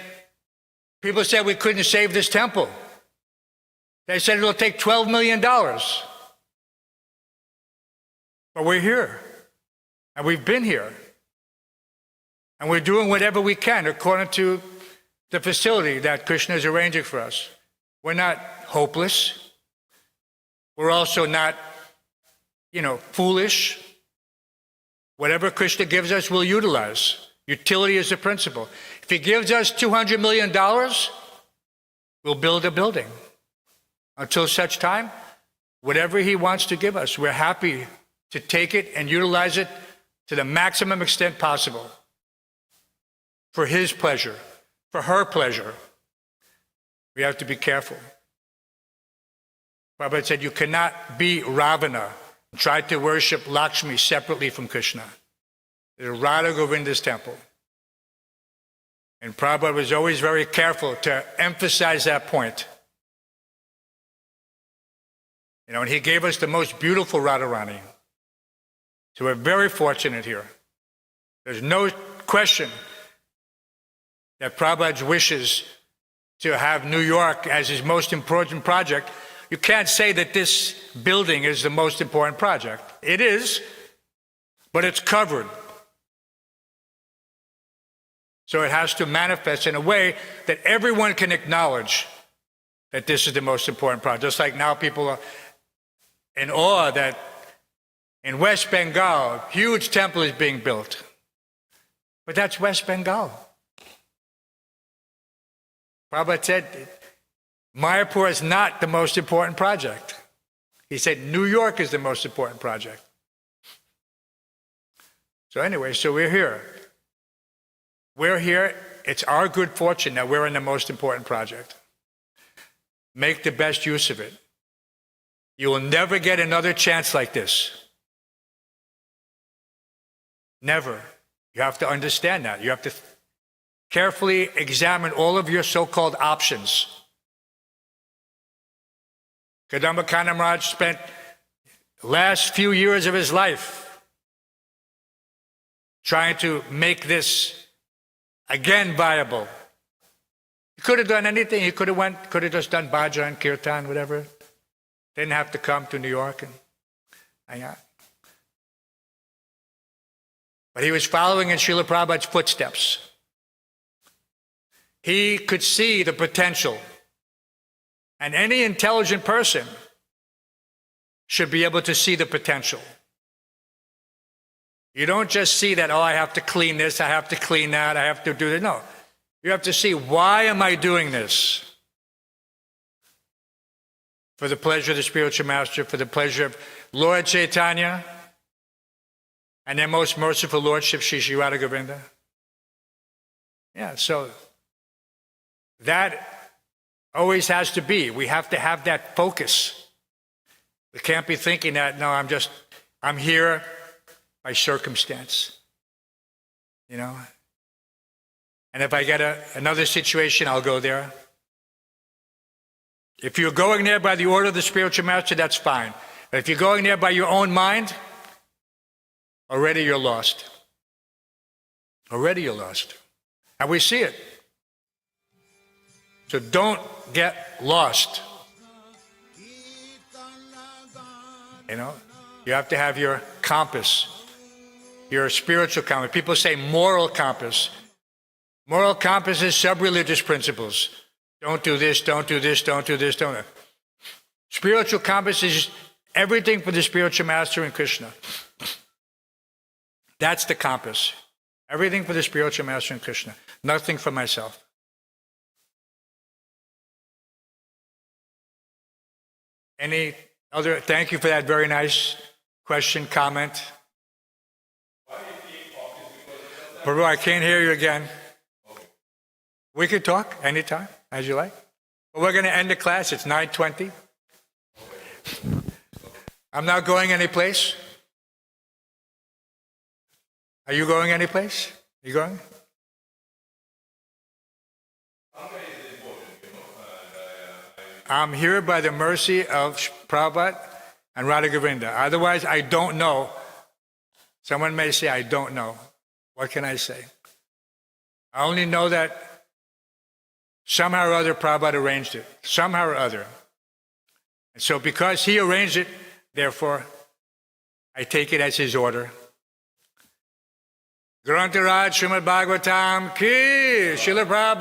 S1: we couldn't save this temple. They said it'll take $12 million. But we're here, and we've been here. And we're doing whatever we can according to the facility that Krishna is arranging for us. We're not hopeless. We're also not, foolish. Whatever Krishna gives us, we'll utilize. Utility is the principle. If he gives us $200 million, we'll build a building. Until such time, whatever he wants to give us, we're happy to take it and utilize it to the maximum extent possible. For his pleasure, for her pleasure. We have to be careful. Prabhupada said you cannot be Ravana and try to worship Lakshmi separately from Krishna. There's Radha Govinda's temple. And Prabhupada was always very careful to emphasize that point. And he gave us the most beautiful Radharani. So we're very fortunate here. There's no question that Prabhupada's wishes to have New York as his most important project. You can't say that this building is the most important project. It is, but it's covered. So it has to manifest in a way that everyone can acknowledge that this is the most important project. Just like now people are in awe that in West Bengal, a huge temple is being built. But that's West Bengal. Prabhupada said, Mayapur is not the most important project. He said, New York is the most important project. So anyway, so we're here. We're here. It's our good fortune that we're in the most important project. Make the best use of it. You will never get another chance like this. Never. You have to understand that. You have to carefully examine all of your so-called options. Kadamba Kanam Raj spent the last few years of his life trying to make this again viable. He could have done anything. He could have just done bhajan, kirtan, whatever. Didn't have to come to New York and hang out. But he was following in Srila Prabhupada's footsteps. He could see the potential. And any intelligent person should be able to see the potential. You don't just see that, I have to clean this, I have to clean that, I have to do that. No. You have to see, why am I doing this? For the pleasure of the spiritual master, for the pleasure of Lord Chaitanya, and their most merciful lordship, Shri Radha Govinda. Yeah, so that always has to be. We have to have that focus. We can't be thinking that, no, I'm here by circumstance. And if I get another situation, I'll go there. If you're going there by the order of the spiritual master, that's fine. But if you're going there by your own mind, already you're lost. Already you're lost. And we see it. So don't get lost. You have to have your compass. your spiritual compass. People say moral compass. Moral compass is sub-religious principles. Don't do this, don't do this, don't do this, don't do that. Spiritual compass is everything for the spiritual master and Krishna. That's the compass. Everything for the spiritual master and Krishna. Nothing for myself. Any other? Thank you for that very nice question, comment. Pṛthu, I can't hear you again. We could talk anytime, as you like. But we're going to end the class. It's 9:20. I'm not going anyplace. Are you going anyplace? You going? I'm here by the mercy of Prabhupada and Radha Govinda. Otherwise, I don't know. Someone may say, I don't know. What can I say? I only know that somehow or other Prabhupada arranged it. Somehow or other. And so because he arranged it, therefore, I take it as his order. Grantharaj Srimad Bhagavatam ki Srila Prabhupada